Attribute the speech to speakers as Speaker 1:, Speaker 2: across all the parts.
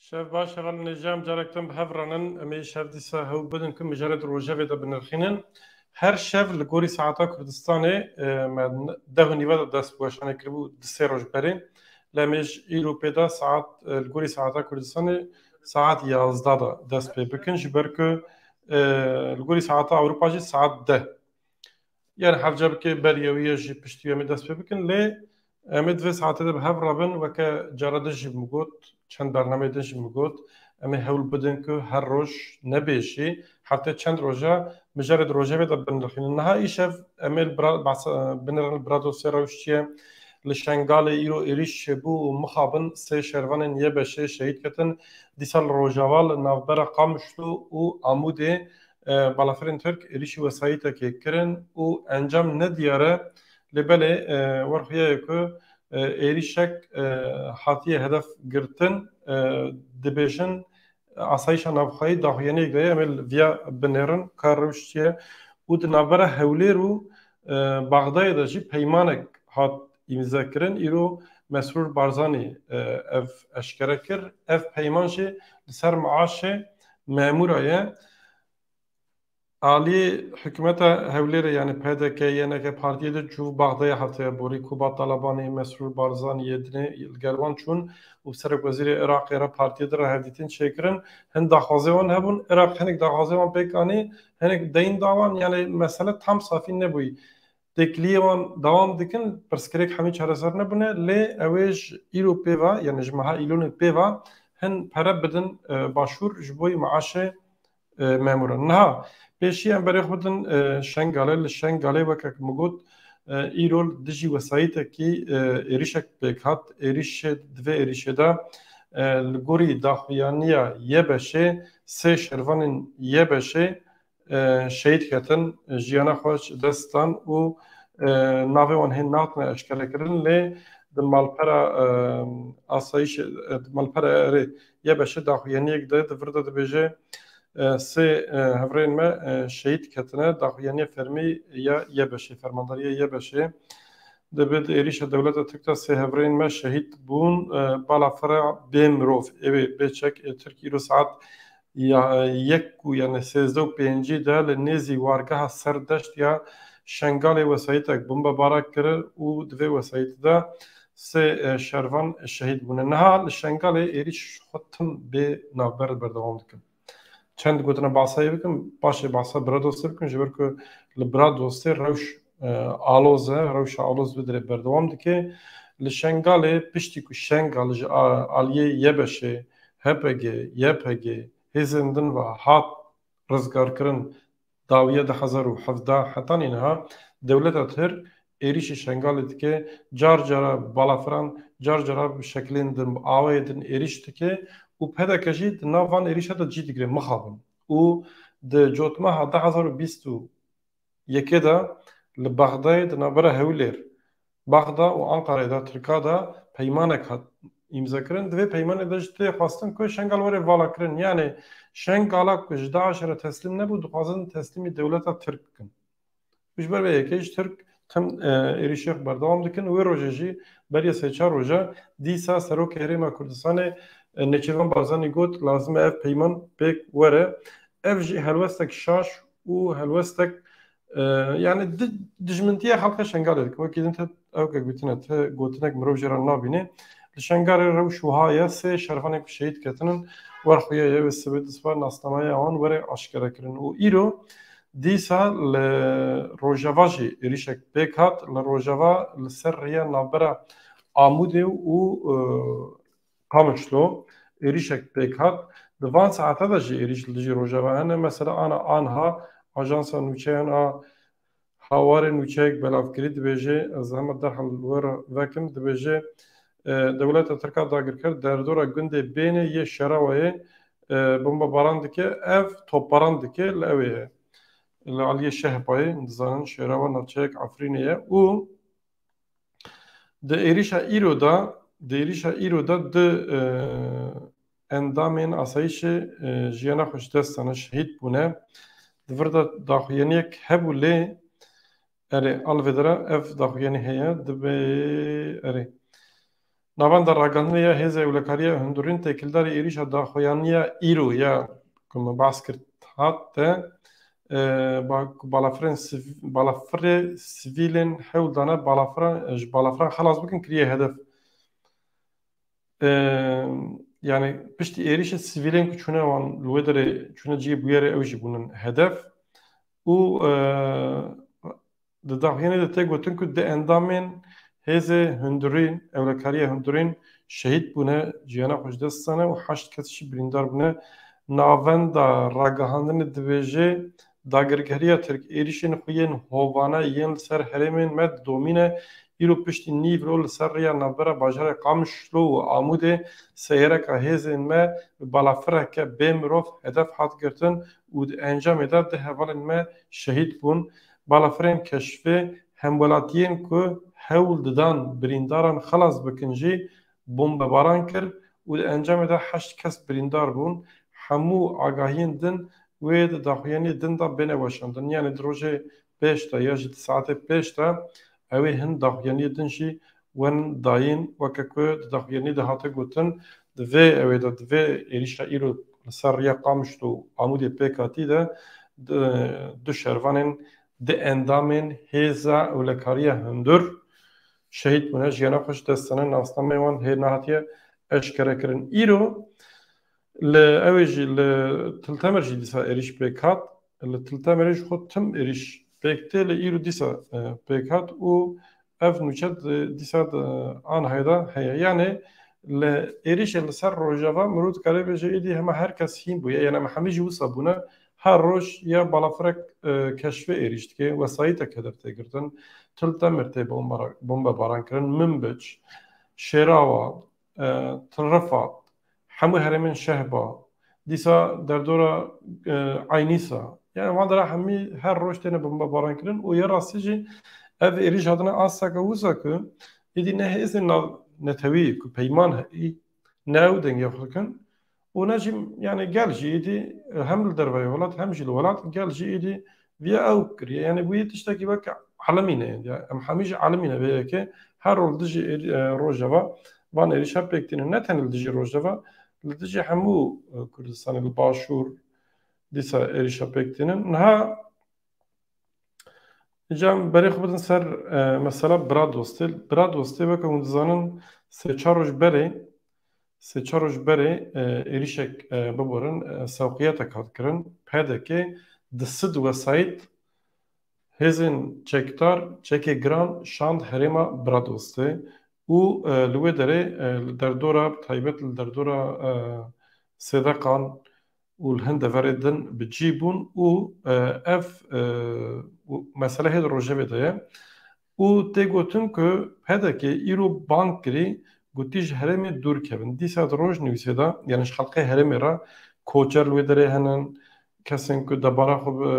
Speaker 1: شاف باش شغل نجام جاركتم بهفرانن امي شاف ديسا هو بدن كم مجرد روجا بدا بنرخينن هر شاف لگوری ساعتا کردستانه ده نیوه دست بوشانه کربو دسته روش برین لمش ایرو پیدا ساعت لگوری ساعتا کردستانه ساعت 11 دا دست پی بکن جبر که لگوری ساعتا اوروپا جی ساعت ده يعني حاجة بكي بريوية جي بشتوية من دست بكن لي امد في ساعتها بهاف رابن وكا جارد جي بمقوت چند برنامه دنج بمقوت امي هول بدن که هر روش نبيشي حتى چند روجا مجرد روجا بيدا بنرخين انها ايشف امي بنرغن البرادو سيروشتية لشنگال ايرو ايريش بو مخابن سي شروان يبشه شهيد كتن ديسال روجاوال نافبرا قامشلو و عموده بالافرین ترک ایریشی وسایت که کرن و انجام ندیاره لبله ورخیه که ایریشک حاتیه هدف گرتن دبیشن آسایش نافخایی داخلی گره امل ویا بنرن کاروشیه و دنابره حولی رو بغداد داشی پیمانک هات امضا کرن ایرو مسرور بارزانی اف اشکره کر اف پیمانشی لسر معاش مامورایه عالی حکومت هولیر یعنی پیدا که یعنی که پارتیه ده جو بغداد هفته بوری کوبا طالبانی مسرور بارزانی یدنه الگلوان چون و سرک وزیر عراق را پارتیه ده هفدیتین شکرن هند داخوازه وان هبون عراق هنگ داخوازه وان پیکانی هنگ دین داوان یعنی مسئله تام صافی نبوی دکلیه وان دوام دکن پرسکریک همی چهار سر نبونه لی اویج ایرو پیوا یعنی جمعه ایلون پیوا هن پره بدن باشور جبوی معاشه مامورا نه پیشی ام برای خودن شنگاله وکک مگود ایرول دجی وسایت کی ایریشک بکات ایریش دو ایریش دا لگوری داخویانیا یه بشه سه شروانین یه بشه شهید کتن جیانا خوش دستان و ناوه وان هن ناتنا اشکره کرن لی دمالپرا آسایش دمالپرا یه بشه داخویانیک ده دورده دبیجه سه هفرین ما شهید کتنه داخویانی فرمی یا یه بشه فرمانداری یه بشه دبید ایریش دولت تکتا سه هفرین ما شهید بون بالا فرا بیمروف اوی بچک ترکی رو ساعت یک و یعنی 13:05 ده لنیزی وارگاه سردشت یا شنگال وسایتک بمب بارک کرد و دوی وسایت ده سه شروان شهید بونه نه شنگال ایریش خودتن به نابرد بردوام دکن چند گوتنا باسایی بکن باشه باسا برادوسته بکن جبر که لبرادوسته روش آلوز بدره بردوام دکه لشنگاله پشتی که شنگال آلیه یه بشه هپگه یپگه هزندن و هات رزگار کرن داویه 2017 حتی اینها دولت اتر ایریش شنگاله دکه جار جارا بالافران جار جارا شکلین دن آوه دن ایریش دکه و پیدا کشید ناوان ایریشا دا جی دیگره مخابن و ده جوتمه 2021 دا لبغداد نابره هولیر بغداد و انقره دا ترکا دا پیمانک هات امضا کرن دوی پیمانک دا جده خواستن که شنگال وره والا کرن یعنی شنگالا که جده عشره تسلیم نبود خواستن تسلیمی دولتا ترک کن بش بر به یکیش ترک تم ایریشیخ بردوام دکن و روژه جی برای سه چار روژه دیسا سروک هریما کردستان نچیوان بارزانی گوت لازم اف پیمان پیک وره اف جی هلوستک شاش و هلوستک yani dijmintiye halka şengar dedik. Vakit ente evke gutine te gotinek mirov jera nabine. Şengar rev şuhaya se şerfanek şehit ketinin var xuya ye ve sebed svar nastamaya an vere aşkara kirin. U iro disa le rojavaji irişek pekat le rojava le serriya nabera amude u kamışlo irişek pekat divan saate da ji irişlici rojava hene mesela ana anha ajansa nûçeyan a hawarê nûçeyek belavkirî dibêje ez heme derhal were vekim dibêje dewleta Tirka dagirkir derdora gundê bênê yê şerawayê bombebaran dike ev topbaran dike li ew ye li aliyê Şehpayê dizanin şêrawa navçeyek Efrînê ye û di êrişa îro da di endamên asayişê jiyana xweşdestan şehîd bûne Divirda daxuyaniyek hebû lê erê alvedira ev daxuyanî heye dibe erê ناوەندە ڕاگەاندنەیە هێزە ewlekarîya hundirîn têkildarê êrişa daxuyaniya îro ya ku min bas kir hat te balafirê sivîlên hewl dane ji balafran xelas bikin kiriye hedef. Yani piştî êrişa sivîlên ku çûne wan li wê derê çûne ciyê bûyerê ew jî bûnin hedef û di daxuyanê de tê gotin ku di endamên hêzê hundirîn ewlekariya hundirîn şehîd bûne ciyana xwe ji dest dane û heşt kes jî birîndar bûne. Navenda ragihandinê dibêje dagirgeheriya Tirk êrişên xwe yên hovane yên li ser herêmên me domîne îro piştî nîvro li ser rêya navbera bajarê Qamişlo û Amûdê seyereka hêzên me bi balafireke bê mirov hedef hat girtin û di encamê de di hevalên me şehîd bûn. Balafirên keşfê hemwelatiyên ku hewl didan birîndaran xelas bikin jî bombebaran kir û di encamê de heşt kes birîndar bûn. Hemû agahiyên din wê di daxuyanî din de bêne weşandin. Yani di rojê pêş de ya jî di saetê pêş de ew ê hin daxuyaniyê din jî wen dayîn weke ku di daxuyanî de hate gotin di vê ewê de di vê êrişa îro li ser rêya Qamişlo û Amûdê pêk hatî de du şervanên di endamên hêza ewlekariya hundir şehîd bûne jiyana xwe ji dest dane nasnameyê wan hê nehatiye eşkerekirin. Îro li ew ê jî li Tiltemer jî dîsa êriş pêk hat li Tiltemerê jî xwe tim êriş pêk tê li îro dîsa pêk hat û ev nûçe dîsa Anhayê de heye. Yani li êrişê li ser rojava mirov dikare bêje êdî hema her kes hîn bûye yani em hemî jî wisa bûne her roj ya balafirek keşfê êriş dike wesayîtek hedef tê girtin Tiltemer tê bombebaran kirin Minbic, Şêrawa, Rifat hemû herêmên Şehba dîsa derdora Aynîsa yani wan de re hemî her roj têne bombebaran kirin û ya rastî jî ev êriş hatine asaka wisa ku êdî ne hêzên netewî ku peyman heyî ne ew dengê xwe dikin û ne jî yani gel jî êdî hem li derveyê welat hem jî li welat gel jî êdî vîya ew kiriye yani bu yê tiştekî wek elemîne ye em hemî jî elemîne vê yekê her rol dijî rojava van êrişa pêk tînin ne tenê li dijî rojava li dijî hemû Kurdistanê li başûr dîsa êrişa pêk tînin niha cem berê xwe bidin ser mesela Bradostê. Bradostê weke hûn dizanin sê çar roj berê êrişek biborin sewqiyetek hat kirin pêdekê di sid wesayît hêzên çekdar çekê giran şand herêma Bradostê û li wê derê li derdora taybet li derdora sêdeqan û li hin deverê din bi cî bûn û ev mesele hê di rojevê de ye û tê gotin ku pêdekê îro bang kirî gotî ji herêmê dûr kevin. Dîsa di rojnivîsê de yani ji xelkê herêmê re koçer li wê derê henin kesên ku debara xwe bi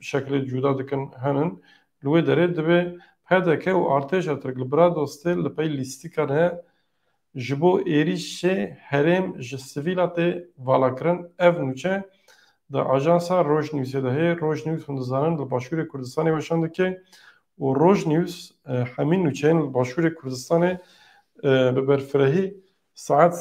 Speaker 1: şeklê cuda dikin henin li wê derê divê pêdeke û artêşa Tirk li Bradostê li pey lîstîkan he ji bo êrişê herêm ji sivîla tê valakirin ev nûçe di ajansa Rojnivîsê de heye. Rojnivîs hûn dizanin li Başûrê Kurdistanê weşan dike û Rojnivîs hemîn nûçeyên li Başûrê Kurdistanê bi berfirehî saet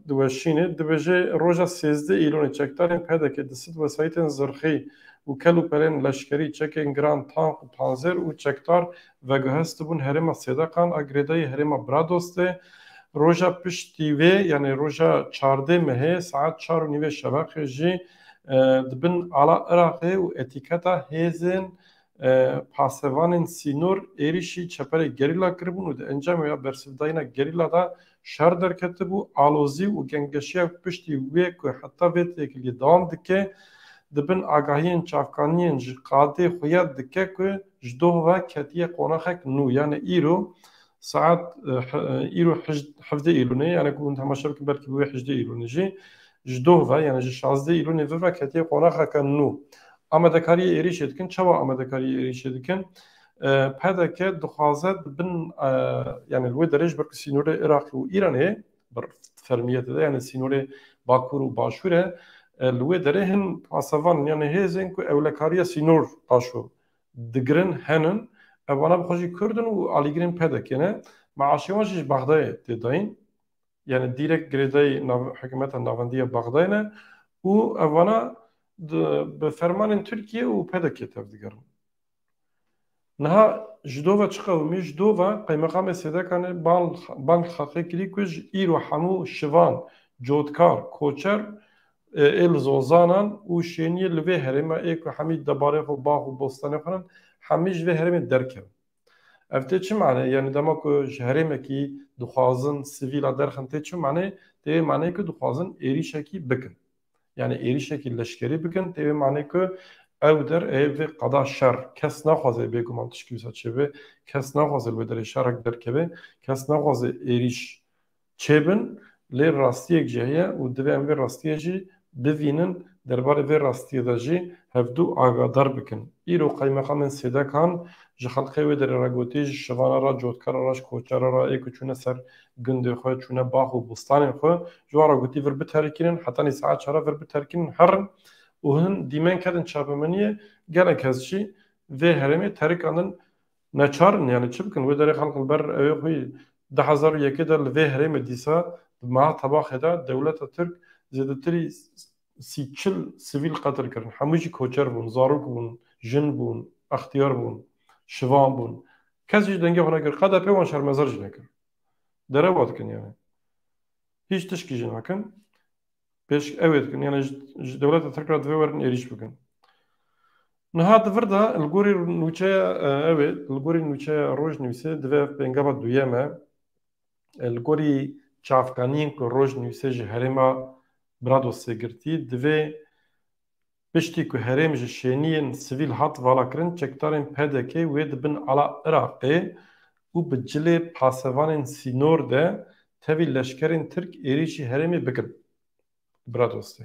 Speaker 1: diweşîne dibêje roja 13 îlonê çekdarên pêdekê di sid wesayîtên zirxî û kel û pelên leşkerî çekên giran tank û panzêr û çekdar vegihest dibûn herêma sêdeqan a girêdayî herêma Bradostê. Roja piştî vê yani roja çardê mehê saet 4:30 şeveqê jî dibin ala Iraqê û etîketa hêzên pasevanên sînor êrişî çeperê gerîla kiribûn û di encamê ya bersivdayîna gerîla da şer derketibû alozî û gengeşiya piştî wê ku heta vê têkiliyê dewam dike dibin agahiyên çavkaniyên ji qadê xwe ya dike ku ji dohva ketiye qonaxek nû yani îro saet îro 17 îlonê yani ku hûn temaşe bikin belkî wê 18 îlonê jî ji dohva yani ji 16 îlonê viva ketiye qonaxeka nû amadekariyê êrişê dikin. Çawa amadekariyê êrişê dikin? Pêdeke dixwaze dibin yani li wê derê ji ber ku sînorê Iraqê û Îranê bir fermiyetê de yani sînorê Bakur û Başûrê li wê derê hin pasevan yani hêzên ku ewlekariya sînor paşo digirin henin evana bi xwe jî Kurdin û alîgirên pêdekê ne معاشی وان جیش بغدای تداین یعنی دیرک گریدای حکومت ناوندی بغدای نه و اوانا به فرمان ترکیه و پدک تفدیگرن نها جدوه چقومی جدوه قیمقام سیده کنه بانک خاقی کلی کج ایرو همو شوان جودکار کوچر ال زوزانان و شینی لوی هرمه ایک و حمید دباره و باغ و بستانه کنن همیش وی هرمه درکن افته چه معنی یعنی دما که هرمه کی دخوازن سیویلا درخن ته چه معنی ته معنی که دخوازن ایریشه کی بکن yani êrişekî leşkerî bikin tevê manê ku ew der vê qeda şer kes naxwaze bêguman tişkî wisa çêbe kes naxwaze li derê şerek derkeve kes naxwaze êrîş çêbin lê rastiyek jî heye û divê em vê rastiyê jî bivînin derbarê vê rastiyê de jî hevdû agadar bikin îro qeymeqamên sêdekan ji xelkê wê derê re gotî ji şivana ra cotkara ra ji koçera ra ê ku çûne ser gundê xwe çûne bax û bostanên xwe ji wan re gotî vir biterkînin hetanî saet çara vir biterkînin herin û hin dîmen kedin çapemeniyê gelek kes jî vê herêmê terîkan din neçarin yani çi bikin wê derê xelk li ber evê xwe 2001 de li vê herêmê dîsa di meha tebaxê de dewleta Tirk zêdetirî çil sivîl qetil kirin hemû jî koçer bûn zarok bûn jin bûn extiyar bûn şivan bûn kes jî dengê xwe nekir qede pê wan şermezar jî nekir dere wat dikin yani hiç tişkî jî nakin pêş ew dikin yani ji dewleta Tirk re divê werin êrîş bikin niha divir da li gorî nûçeya ew ê li gorî nûçeya rojnivîsê divê pêngava duyem e li gorî çavkaniyên ku rojnivîsê ji herêma Bradosê girtî divê piştî ku herêm ji şêniyên sivîl hat valakirin çekdarên PDK wê dibin ala Iraqê û bi cilê pasevanên sînor de tevî leşkerên Tirk êrişî herêmê bikin Bradosê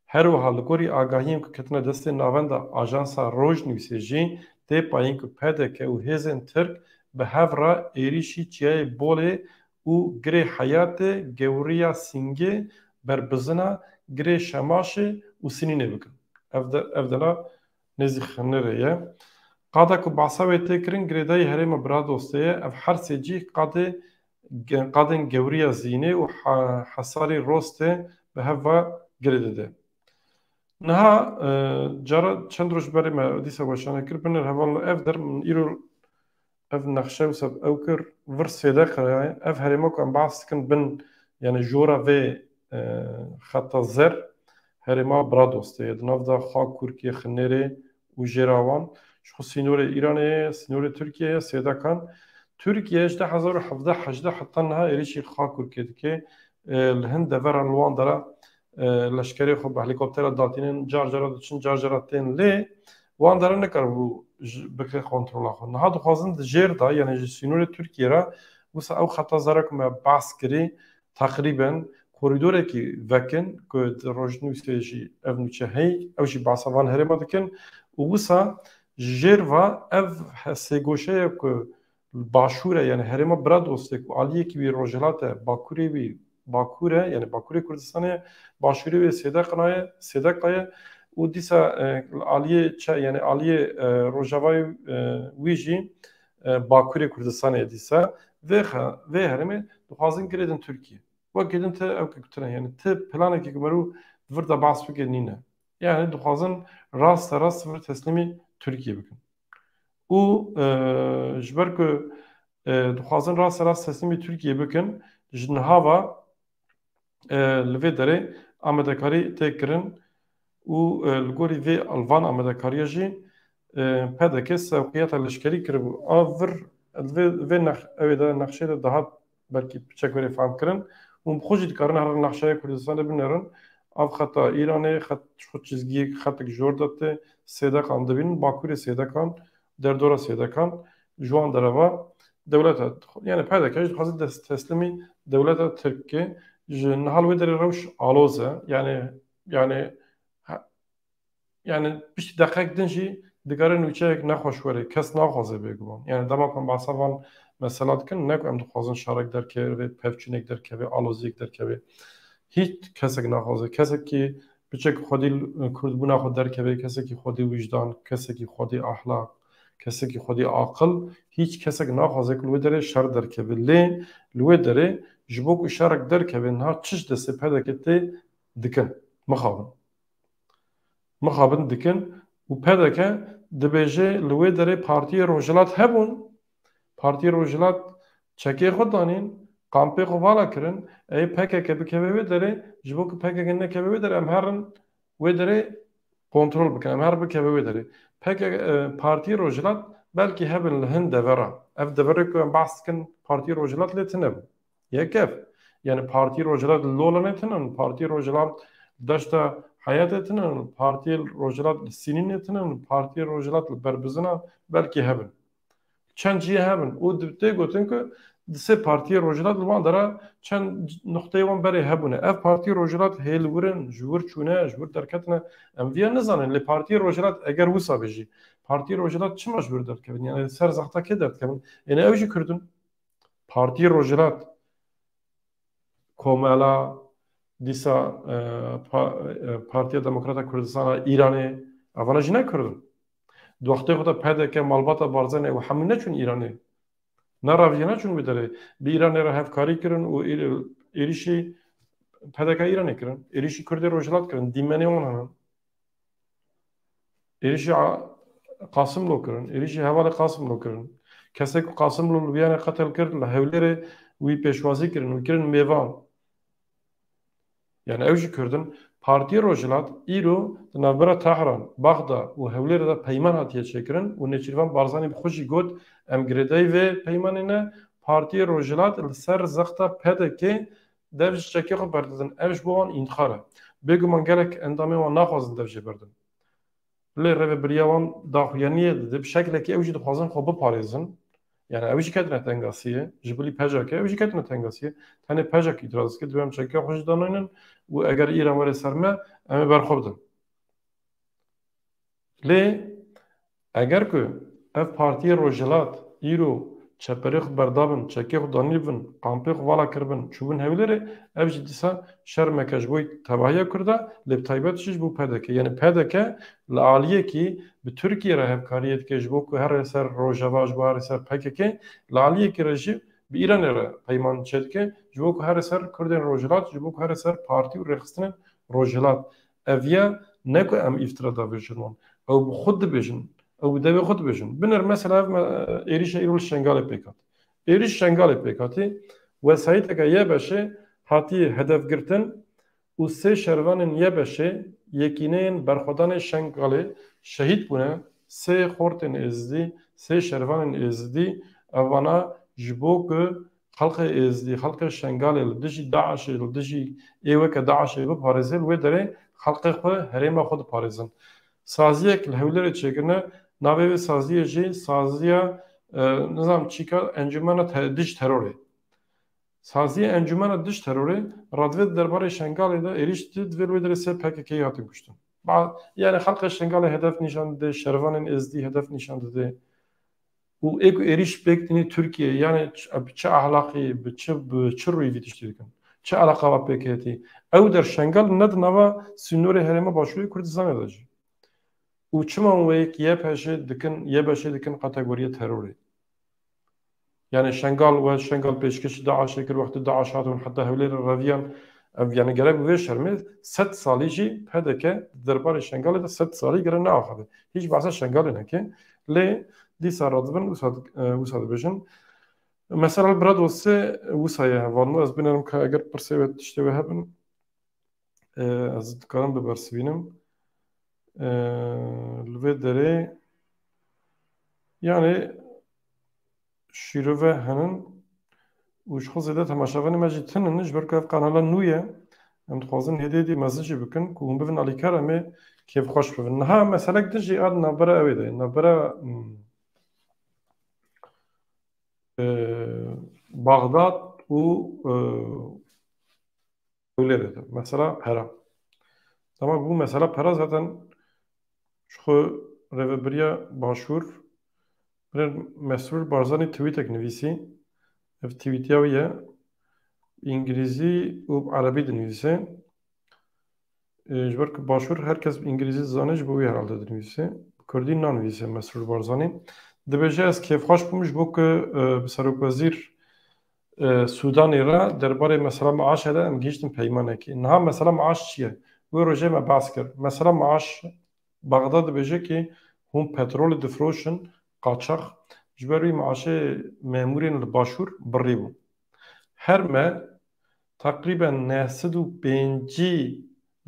Speaker 1: her wiha li gorî agahiyên ku ketine destê navenda Ajansa Rojnivîsê jî tê payîn ku PDK û hêzên Tirk bi hev re êrişî çiyayê Bolê û girê Heyatê gewriya Sîngê berbizina girê Şemaşê û Sinînê bikin ev dela nêzî xinirê ye qada ku behsa wê tê kirin girêdayî herêma Bradosê ye ev her sê cî qadên gewriya Zînê û hesarê Rostê bi hev ve girê dide niha cara çend roj berê me dîsa weşane kir binir heval ev der min îro ev nexşe wisa ew kir vir sêde qiraye ev herêma ku em behs dikin bin yani jora vê xeta zer herêma Bradosê ye di nav da xak Kurkiye Xinêrê û Jêrawan ji xwe sînorê Îranê ye sînorê Tirkiye ye sêdekan Tirkiye ji 2017 heta niha êrişî xak Kurkiye dike li hin deveran li wan de re leşkerê xwe bi helîkoptera datînin car cara diçin car cara tên lê wan de re nekaribû bike kontrola xwe niha dixwazin di jêr da yani ji sînorê Tirkiye re wisa ew xeta zera ku me behs kirî teqrîben koridoreke vekin ku di rojnivîsê jî ev nûçe hey ew jî behsa van herêma dikin û wisa ji jêr ve ev sêgoşeya ku başûre yani herêma Bradosê ku aliyekî wî rojhilat e bakurê wî Bakur e yani Bakurê Kurdistanê başûrê wê sêdek ye û dîsa aliyê yani aliyê rojavayê wî jî Bakurê Kurdistanê dîsa vê herêmê dixwazin girêdin Tirkiye wek gêdin te ew kutine yani ti planekê ku merû vir da behs bike nîne yani dixwazin rast vir teslîmî Tirkiye bikin û ji ber ku dixwazin rast teslîmî Tirkiye bikin ji niha ve li vê derê amedekarî tê kirin û li gorî vê alvan amedekariya jî PDK sewqiyata leşkerî kiribû av vir vê evê de nexşê de dihat belkî piçek werê fehm kirin û xwe jî dikarin her nexşeya Kurdistanê binêrin av xeta Îranê xwe çizgiyek xetek ji or de tê sêdekan dibînin Bakurê sêdekan derdora sêdekan ji wan dereva dewleta yani PDK jî dixwaze teslîmî dewleta Tirkê ji nihal wê derê rewş aloz e yani piştî deqek din jî dikarin nûçeyek nexweş were kes naxwaze bêguman yani dema ku behsa van mesela dikin ne ku em dixwazin şarek derkeve pevçûnek derkeve aloziyek derkeve hiç kesek naxwaze kesekî biçek xwedî kurdbûna xwe derkeve kesekî xwedî wijdan kesekî xwedî ahlak کسی که خودی عاقل هیچ کسی که نخوازه که لودره شر درکبه لی لودره جبوک شرک درکبه نه چش دسته پیدا کتی دکن مخابن دکن و پیدا که دبیجه لودره پارتی روجلات هبون پارتی روجلات چکی خود دانین قامپی خوالا کرن ای پکه که بکبه داره جبوک پکه که نکبه داره ام هرن وداره کنترل بکنم هر بکبه داره پکه پارتی روجلات بلکه هبن لهن دورا اف دورا که بحث کن پارتی روجلات لیتنه یکف یعنی پارتی روجلات لولا نتنن پارتی روجلات داشته حیات نتنن پارتی روجلات سینین نتنن پارتی روجلات بربزنا بلکه هبن چند جیه هبن او دبته گوتن که سه پارتی روجلات لوان داره چند نقطه وان بره هبونه اف پارتی روجلات هیل ورن جور چونه جور درکتنه ام ویا نزانن لی پارتی روجلات اگر وسا بجی پارتی روجلات چه مجبور درد کردن یعنی سر زختا که درد کردن یعنی اوجی کردن پارتی روجلات کوملا دیسا پارتی دموکرات کردستان ایرانی اونا جی نکردن دوخته خدا پیدا که مالبات بارزنه و همین نچون ایرانی نه راویه چون بداره به ایران را هفکاری کردن و ایریشی پیدا که ایرانی کردن ایریشی کرده روجلات کردن دیمنی اون هم ایریشی قاسم لو کردن ایریشی حوال قاسم لو کردن کسی که قاسم لو بیان قتل کرد لحوله وی پیشوازی کردن و کردن میوان یعنی اوجی کردن پارتی روجلات ایرو نوبرا تهران بغداد و حوله را پیمان هاتیه چکرن و نچیروان بارزانی بخوشی گود ام گریدای و پیمانینه پارتی روجلات سر زختا پده که دوش چکی خود بردن اوش بوان انتخاره بگو من گلک اندامه وان نخوازن دوشی بردن لی رو بریوان داخویانیه ده بشکل که اوجی دخوازن خوب بپاریزن yani evji ketine tengasiye, jibuli pejake, evji ketine tengasiye, tane pejak itiraz ki duyam çekke hoş danayın ve eğer İran var serme, emi berxobdun. Le eğer ki ev partiye rojelat, İro, çeperix berdabın, çekke danibın, kampix vala kirbin, çubun hevleri, evji disa şermekej boy tebahiye kurda, le taybet şiş bu pedeke. Yani pedeke, le aliye ki, bi Türkiye re hevkariyet ke jbo ku her ser rojava jbo her ser PKK laliye ki rejim bi İran re peyman çetke jbo ku her ser Kurdin rojelat jbo ku her ser parti u rexistinin rojelat evya ne ku em iftira da verjin ew bi xud dibêjin ew bi devê xud dibêjin binir mesela êrişa îrol şengalê pêkat êriş şengalê pêkatî wesayîteke yê beşê hatiye hedefgirtin û sê şervanên yê beşê yekîneyên berxwedanê şengalê şehit bune sê xortên êzidî sê şervanên êzidî evana ji bo ku xelqê êzidî xelqê şengalê li dijî Daişê li dijî êweke Daişê biparêze li wê derê xelqê xwe herêma xwe diparêzin saziyek li hewlêrê çêkirine navê vê saziyê jî saziya nizam çîka encûmena dij terorê saziye encûmena dij terorê radvê derbarê şengalê de êriştî divê wê derê sê PKK'yê hatin kuştin yani xelqê şengalê hedef nîşan dide şervanên êzidî hedef nîşan dide û êriş pêktinî Türkiye yani çi ahlaqî bi çi rûyî vî tiştî dikin çi eleqa ve pêketî ew der şengal ne di nava sînorê herêma Başûrê Kurdistanê de jî û çima wê yê peşê dikin yê beşê dikin kategoriya terorê yani şengal ve şengal pêşkêşî Daişê kir wextê Daиш hatin heta hewlêrê reviyan ev yani gerek wê şermê 100 salî jî pedeke derbarê şengalê de 100 salî gere neaxive hiç behsa şengalê neke lê dîsa radibin wisa dibêjin mesela birad wesê wisa ye hevalino ez binêrim ka eger pirsê wê tiştê wê hebin ez dikarim bibersivînim li vê derê yani şîrove henin û ji xwe zêde temaşevanê me jî tinin ji ber ku ev kanala nû ye em dixwazin hêdî hêdî mezin jî bikin ku hûn bibin alîkar em ê kêfxweş bibin niha meselek din jî ad navbera ew ê de navbera Bagdad û hewlêrê de mesela pera tamam bu mesela pera zaten ji xwe rêveberiya Başûr Mesrûr Barzanî tweetek nivîsî ev tweetiya wî ye İngilîzî û Erebî dinivîse ji ber ku Başûr herkes İngilîzî zane ji bo wî herhalde dinivîse Kurdî nanivîse Mesrûr Barzanî Dibêje ez kêfxweş bûm ji bo ku bi Serokwezîr Sudanê re derbarê mesela maaşê de em gihîştin peymanekê. Niha mesela maaş çi ye? Wê rojê me behs kir. Mesela maaş Baxda dibêje ki hûn petrolê difroşin qaçax ji ber wî maaşê memurên li başûr birî bû. Her me takriben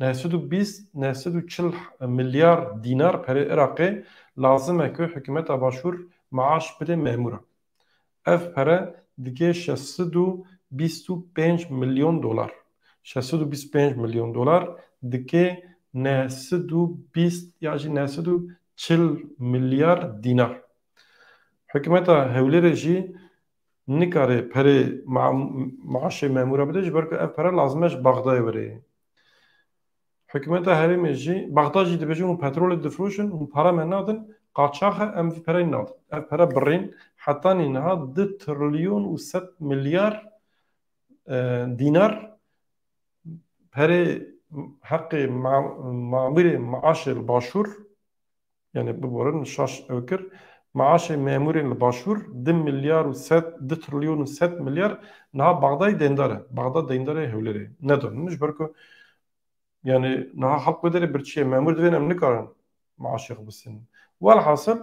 Speaker 1: 920 milyar dinar perê Iraqê lazim e ku hikûmeta başûr maaş bide memura. Ev pere dige 625 milyon dolar. 625 milyon dolar dike 920 ya jî 940 milyar dinar. Hikûmeta Hewlêrê jî nikare perê maaşê memura bide ji ber ku ev pere lazim e ji Baxdayê were. Hikûmeta Herêmê jî Baxda jî dibêje hûn petrolê difroşin hûn para me nadin qaçax e em vî pereyê nadin. Ev pere birîn hetanî niha 2 trilyon û 100 milyar dînar perê heqê mamûrê maaşê li başûr yani biborin şaş ew kir maaşê memurên li başûr 2 milyar û 2 trilyon û 100 milyar niha Baxdayê dendar e. Baxda dendarê Hewlêrê nedon ji ber ku yani niha halk derê birçiye memur divên em nikarin maaşê xwe bisînin. Welhasıl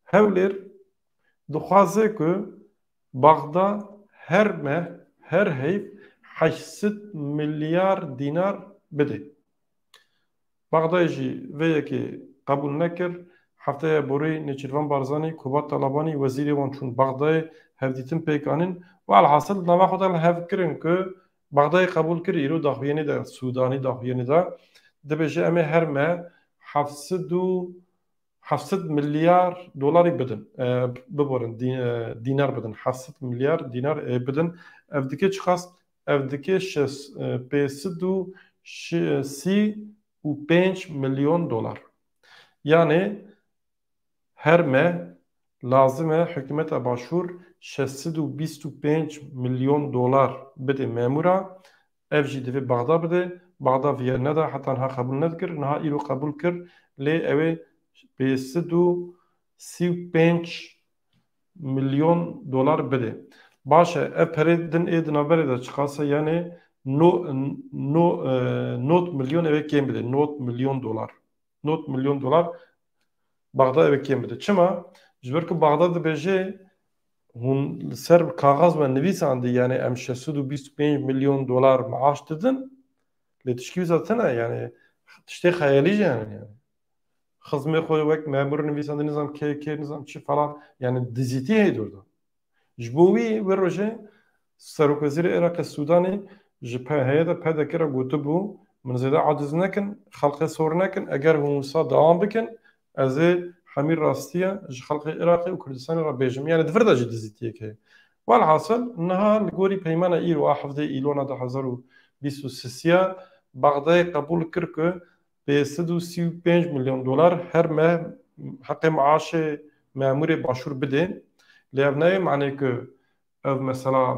Speaker 1: Hewlêr dixwaze ku Baxda her heyv 800 milyar dinar bide. Baxdayê jî vê yekê qebûl nekir. Hefteya borî Nêçîrvan Barzanî, Kubat Talabanî wezîrê wan çûn Baxdayê hevdîtin pêk anîn. Welhasıl nava xwe de hev kirin ku Baxdayê qebûl kir îro daxuyanî de Sudanî daxuyanî de dibêje em ê her me 700 milyar dolarî bidin. Biborin dînar bidin. 700 milyar dînar bidin. Ev dike çi xast? Ev dike 535 milyon dolar. Yani her me lazım e hükümeta başvur 625 milyon dolar bide memura ev jî divê Baxda bide. Baxda viye neda heta niha qebûl nedikir. Niha îro qebûl kir lê ew ê 535 milyon dolar bide. Baş e ev perê din ê di navberê de çıkasa yani not milyon ev ê kêm bide. Not milyon dolar. Not milyon dolar Baxda ev ê kêm bide. Çima? Ji ber ku Baxda dibêje hûn li ser kaxaz me nivîsandî yani em 625 milyon dolar maaş didin lê tişkî wisa tune yani tiştê xeyalî jî hene yani. Xizmê xwe wek memur nivîsandî nizam kê nizam çi falan yani dizîtî heye orada. Ji bo wî wê rojê Serokwezîrê Iraqê Sudanê ji heyeta pedekê re gotibû min zêde aciz nekin, xelkê sor nekin, eger hûn wisa dewam bikin ez ê hemî rastiye ji xelkê Iraqê û Kurdistanê re bêjim. Yani divir de jî dizîtiyek heye. Welhasıl niha li gorî peymana îro a heftê îlona 2023 Baxdayê qebûl kir ku 535 milyon dolar her me heqê maaşê memurê başûr bide. Lê ev nayê manê ku ev mesela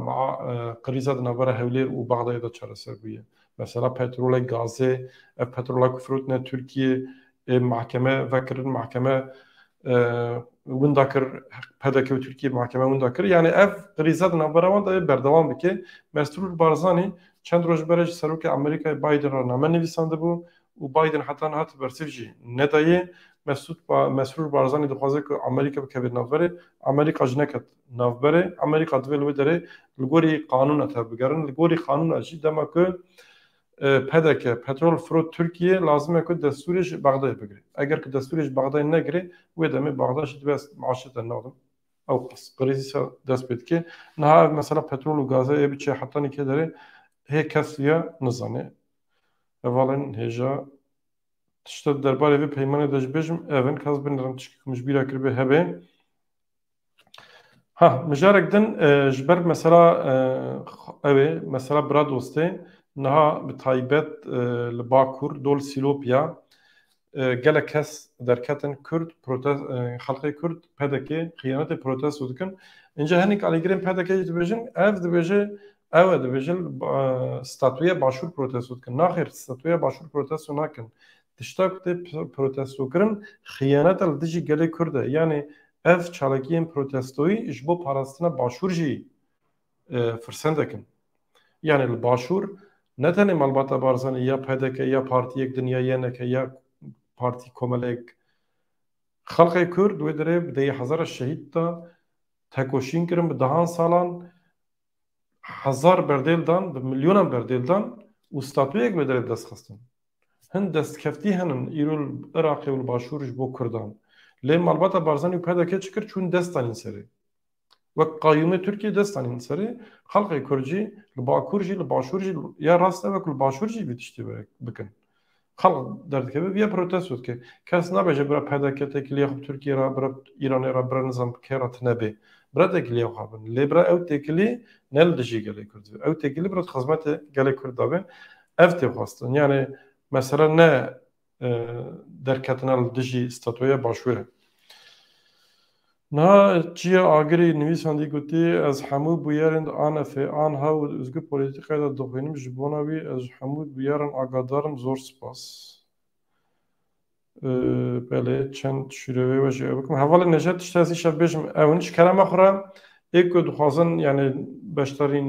Speaker 1: krîza di navbera Hewlêr û Baxdayê de çareser bûye. Mesela petrolê gazê ev petrola ku firotine Tirkiye mahkeme vekirin mahkeme winda kir pedekê û Tirkiye mahkeme winda kir. Yani ev krîza di navbera wan de berdewam bike. Mesrûr Barzanî çend roj bere ji Serokê Amerîkayê Biden re name nivîsandibû û Biden heta niha bersiv jî nedayê. Mesrûr Barzanî dixwaze ku Amerîka bikeve navberê. Amerîka ji neket navberê. Amerîka divê li wê derê li gorî qanûna tev bigerin. Li gorî qanûna jî dema ku pedeke petrol firot Tirkiye lazim e ku destûrê ji Baxdayê bigire. Eger ku destûrê ji Baxdayê negire wê demê Baxda jî dibe maaşê te nadin. Ew qirêzîsa dest pê dike. Niha ev mesela petrol û gazê ê biçe hetanî kê derê hê kes ya nizane. Evalên hêja tişta derbarê vê peymanê de ji bêjim evin kes binirin tişkî ku mijbîra kiribê hebe. Mijarek din ji ber mesela ew ê mesela bira dostê niha bi taybet li Bakur dol Sîlopya gelek kes derketin Kurd xelkê Kurd pedekê xıyanetê protesto dikin. Inca hinek alîgirên pedekê jî dibêjin ev dibêje ew ê dibêje statuya başûr protesto dikin. Naxêr statuya başûr protesto nakin. Tişta ku tê protesto kirin xıyanet li dijî gelê Kurd e. Yani ev çalakiyên protestoyî ji bo parastina başûr jî firsendekin. Yani li başûr ne tenê Malbata Barzanî ya PDK ya partiyek din ya yeneke ya partî komelek xelkê Kurd wê derê bi deyê hezara şehîd da tekoşîn kirin bi dehan salan hezar berdêl dan bi milyonan berdêl dan û statûyek wê derê dest xistin. Hin destkeftî hinin îro li Iraqê û li başûr ji bo Kurdan. Lê Malbata Barzanî û PDK çi kir çûn destanîn serê. Wek qayyûmê Tirkiye destanîn serê, xelkê Kurd jî li Bakur jî li başûr jî ya rast e wek li başûr jî vî tiştî bikin. Xelk derdikeve vîya protesto dike. Kes nabêje bira PDK tekiliya xwe Tirkiye ra bira Îranê ra bira nizam kêra tinebê. Bira tekiliya xwe bin. Lê bira ew tekilî ne li dijî gelê Kurd ve. Ew tekilî bira xizmetê gelê Kurd dabe. Ev tê xwastin. Yani mesela ne derketina li dijî statûya başûr e. Niha çiya agirê nivîsandî gotî ez hemû bûyerên anefê anha û özgür polîtîkaya da dixwînim ji bona wî ez ji hemû bûyeran agadarım zor spas. Belê çend şîrevê we jî ew bikim. Hevalê Nejat tişt ez îşev bêjim ew in ji kerema xwe re ê ku dixwazin yani beşdarî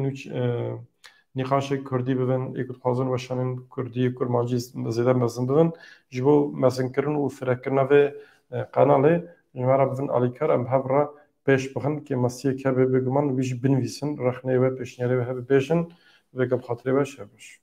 Speaker 1: nîqaşê Kurdî bibin, ê ku dixwazin weşanên Kurdî Kurmancî zêde mezin bibin ji bo mezinkirin û firekirina vê qenalê ji me re bivin alîkar em hev re pêş bixin kê mesiyek hebe bêguman wî jî binivîsin rexneyê we pêşniyarê we hebe bêjin vê gebxatirê we şev biş.